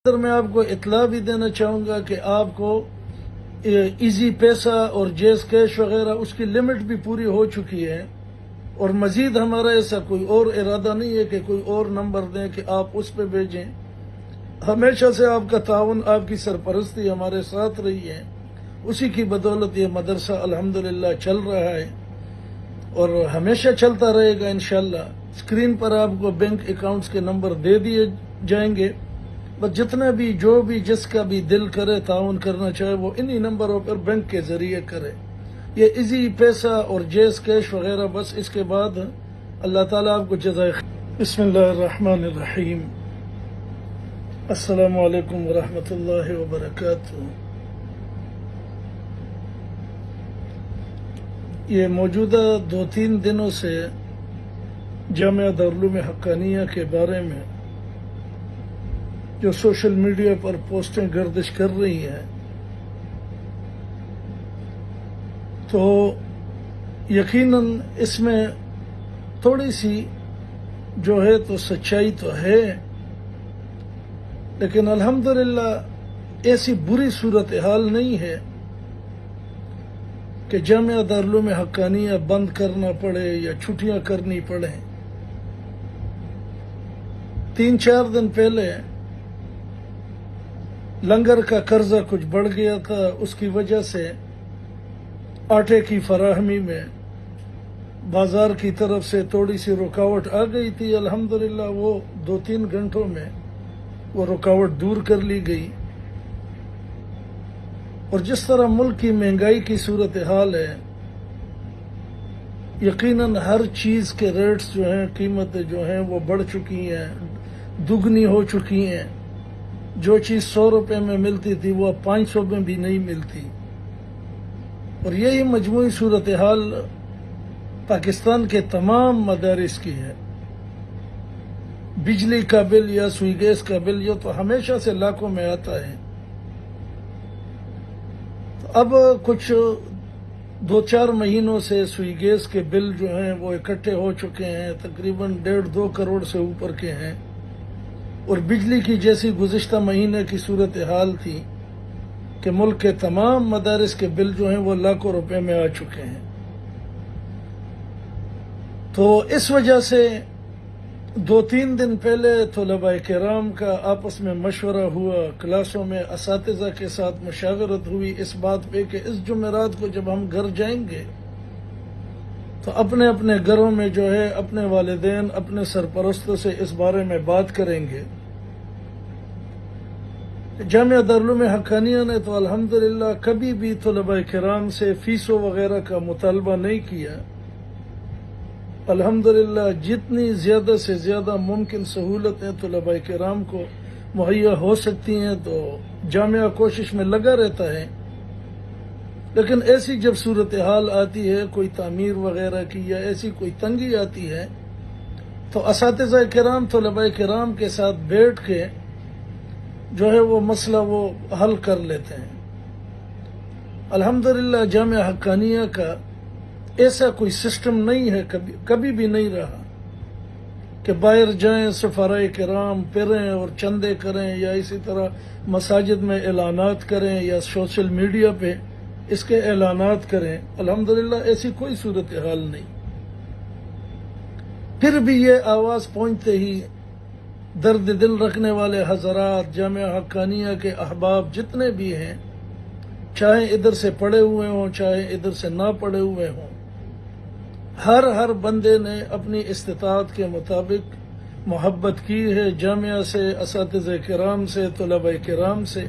میں آپ کو اطلاع بھی دینا چاہوں گا کہ آپ کو ایزی پیسہ اور جیز کیش وغیرہ اس کی لمٹ بھی پوری ہو چکی ہے، اور مزید ہمارا ایسا کوئی اور ارادہ نہیں ہے کہ کوئی اور نمبر دیں کہ آپ اس پہ بھیجیں۔ ہمیشہ سے آپ کا تعاون، آپ کی سرپرستی ہمارے ساتھ رہی ہے، اسی کی بدولت یہ مدرسہ الحمدللہ چل رہا ہے اور ہمیشہ چلتا رہے گا انشاءاللہ۔ اسکرین پر آپ کو بینک اکاؤنٹس کے نمبر دے دیے جائیں گے، بس جتنا بھی جو بھی جس کا بھی دل کرے تعاون کرنا چاہے وہ انہی نمبروں پر بینک کے ذریعے کرے۔ یہ ایزی پیسہ اور جیز کیش وغیرہ بس، اس کے بعد اللہ تعالیٰ آپ کو جزائے خیر۔ بسم اللہ الرحمن الرحیم۔ السلام علیکم ورحمۃ اللہ وبرکاتہ۔ یہ موجودہ 2-3 دنوں سے جامعہ دارالعلوم حقانیہ کے بارے میں جو سوشل میڈیا پر پوسٹیں گردش کر رہی ہیں، تو یقیناً اس میں تھوڑی سی جو ہے تو سچائی تو ہے، لیکن الحمدللہ ایسی بری صورتحال نہیں ہے کہ جامعہ دارالعلوم حقانیہ بند کرنا پڑے یا چھٹیاں کرنی پڑیں۔ 3-4 دن پہلے لنگر کا قرضہ کچھ بڑھ گیا تھا، اس کی وجہ سے آٹے کی فراہمی میں بازار کی طرف سے تھوڑی سی رکاوٹ آ گئی تھی۔ الحمدللہ وہ 2-3 گھنٹوں میں وہ رکاوٹ دور کر لی گئی، اور جس طرح ملک کی مہنگائی کی صورتحال ہے، یقیناً ہر چیز کے ریٹس جو ہیں، قیمتیں جو ہیں وہ بڑھ چکی ہیں، دگنی ہو چکی ہیں۔ جو چیز 100 روپے میں ملتی تھی وہ اب 500 میں بھی نہیں ملتی، اور یہی مجموعی صورتحال پاکستان کے تمام مدارس کی ہے۔ بجلی کا بل یا سوئی گیس کا بل یہ تو ہمیشہ سے لاکھوں میں آتا ہے، اب کچھ 2-4 مہینوں سے سوئی گیس کے بل جو ہیں وہ اکٹھے ہو چکے ہیں، تقریباً 1.5-2 کروڑ سے اوپر کے ہیں، اور بجلی کی جیسی گزشتہ مہینے کی صورتحال تھی کہ ملک کے تمام مدارس کے بل جو ہیں وہ لاکھوں روپے میں آ چکے ہیں۔ تو اس وجہ سے 2-3 دن پہلے طلباء کرام کا آپس میں مشورہ ہوا، کلاسوں میں اساتذہ کے ساتھ مشاورت ہوئی اس بات پہ کہ اس جمعرات کو جب ہم گھر جائیں گے تو اپنے اپنے گھروں میں جو ہے اپنے والدین، اپنے سرپرستوں سے اس بارے میں بات کریں گے۔ جامعہ دارالعلوم حقانیہ نے تو الحمدللہ کبھی بھی طلباء کرام سے فیسوں وغیرہ کا مطالبہ نہیں کیا۔ الحمدللہ جتنی زیادہ سے زیادہ ممکن سہولتیں طلباء کرام کو مہیا ہو سکتی ہیں تو جامعہ کوشش میں لگا رہتا ہے، لیکن ایسی جب صورتحال آتی ہے کوئی تعمیر وغیرہ کی یا ایسی کوئی تنگی آتی ہے تو اساتذہ کرام طلباء کرام کے ساتھ بیٹھ کے جو ہے وہ مسئلہ وہ حل کر لیتے ہیں۔ الحمدللہ جامعہ حقانیہ کا ایسا کوئی سسٹم نہیں ہے، کبھی بھی نہیں رہا کہ باہر جائیں سفراء کرام پھریں اور چندے کریں یا اسی طرح مساجد میں اعلانات کریں یا سوشل میڈیا پہ اس کے اعلانات کریں۔ الحمدللہ ایسی کوئی صورتحال نہیں۔ پھر بھی یہ آواز پہنچتے ہی درد دل رکھنے والے حضرات، جامعہ حقانیہ کے احباب جتنے بھی ہیں، چاہے ادھر سے پڑھے ہوئے ہوں چاہے ادھر سے نہ پڑھے ہوئے ہوں، ہر بندے نے اپنی استطاعت کے مطابق محبت کی ہے جامعہ سے، اساتذہ کرام سے، طلباء کرام سے،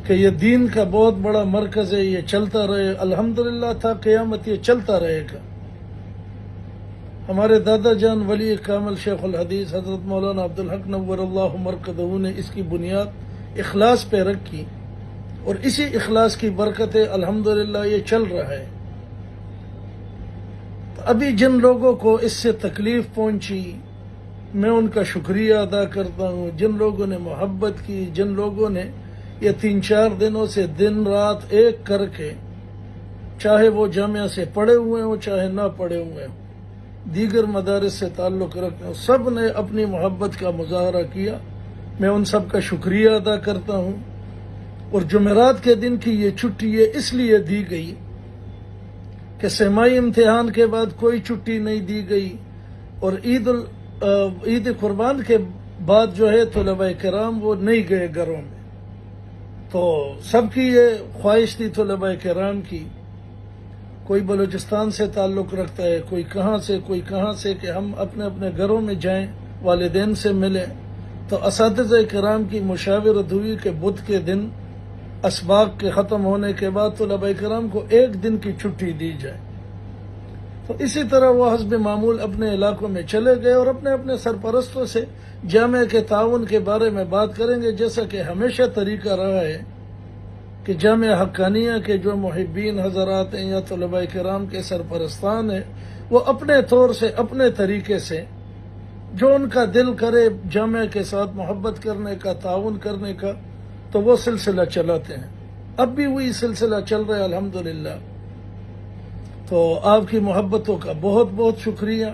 کہ یہ دین کا بہت بڑا مرکز ہے، یہ چلتا رہے۔ الحمدللہ تھا قیامت یہ چلتا رہے گا۔ ہمارے دادا جان ولی کامل شیخ الحدیث حضرت مولانا عبدالحق نور اللہ مرقدہ نے اس کی بنیاد اخلاص پہ رکھی، اور اسی اخلاص کی برکت الحمدللہ یہ چل رہا ہے۔ ابھی جن لوگوں کو اس سے تکلیف پہنچی میں ان کا شکریہ ادا کرتا ہوں، جن لوگوں نے محبت کی، جن لوگوں نے یہ 3-4 دنوں سے دن رات ایک کر کے، چاہے وہ جامعہ سے پڑھے ہوئے ہوں چاہے نہ پڑھے ہوئے ہوں، دیگر مدارس سے تعلق رکھتے ہوں، سب نے اپنی محبت کا مظاہرہ کیا۔ میں ان سب کا شکریہ ادا کرتا ہوں. اور جمعرات کے دن کی یہ چھٹی یہ اس لیے دی گئی کہ سمائی امتحان کے بعد کوئی چھٹی نہیں دی گئی، اور عید قربان کے بعد جو ہے طلباء کرام وہ نہیں گئے گھروں میں. تو سب کی یہ خواہش تھی طلباء کرام کی، کوئی بلوچستان سے تعلق رکھتا ہے، کوئی کہاں سے کہ ہم اپنے اپنے گھروں میں جائیں، والدین سے ملیں. تو اساتذہ کرام کی مشاورت ہوئی کہ بدھ کے دن اسباق کے ختم ہونے کے بعد طلباء کرام کو ایک دن کی چھٹی دی جائے. تو اسی طرح وہ حسب معمول اپنے علاقوں میں چلے گئے اور اپنے اپنے سرپرستوں سے جامعہ کے تعاون کے بارے میں بات کریں گے، جیسا کہ ہمیشہ طریقہ رہا ہے کہ جامعہ حقانیہ کے جو محبین حضرات ہیں یا طلباء کرام کے سرپرستان ہیں، وہ اپنے طور سے اپنے طریقے سے جو ان کا دل کرے جامعہ کے ساتھ محبت کرنے کا، تعاون کرنے کا، تو وہ سلسلہ چلاتے ہیں. اب بھی وہی سلسلہ چل رہا ہے الحمدللہ. تو آپ کی محبتوں کا بہت بہت شکریہ.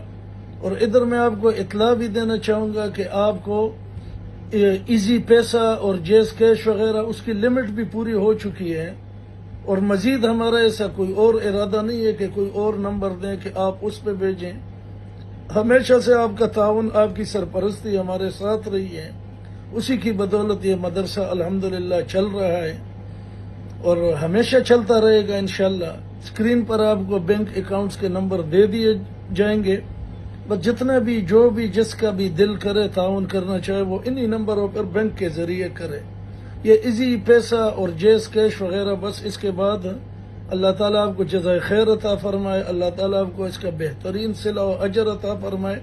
اور ادھر میں آپ کو اطلاع بھی دینا چاہوں گا کہ آپ کو ایزی پیسہ اور جیز کیش وغیرہ اس کی لمٹ بھی پوری ہو چکی ہے، اور مزید ہمارا ایسا کوئی اور ارادہ نہیں ہے کہ کوئی اور نمبر دیں کہ آپ اس پہ بھیجیں. ہمیشہ سے آپ کا تعاون، آپ کی سرپرستی ہمارے ساتھ رہی ہے، اسی کی بدولت یہ مدرسہ الحمدللہ چل رہا ہے اور ہمیشہ چلتا رہے گا انشاءاللہ. اسکرین پر آپ کو بینک اکاؤنٹس کے نمبر دے دیے جائیں گے. بس جتنا بھی جو بھی جس کا بھی دل کرے تعاون کرنا چاہے وہ انہی نمبروں پر بینک کے ذریعے کرے. یہ ایزی پیسہ اور جیز کیش وغیرہ بس اس کے بعد اللہ تعالیٰ آپ کو جزائے خیر عطا فرمائے، اللہ تعالیٰ آپ کو اس کا بہترین صلہ و اجر عطا فرمائے.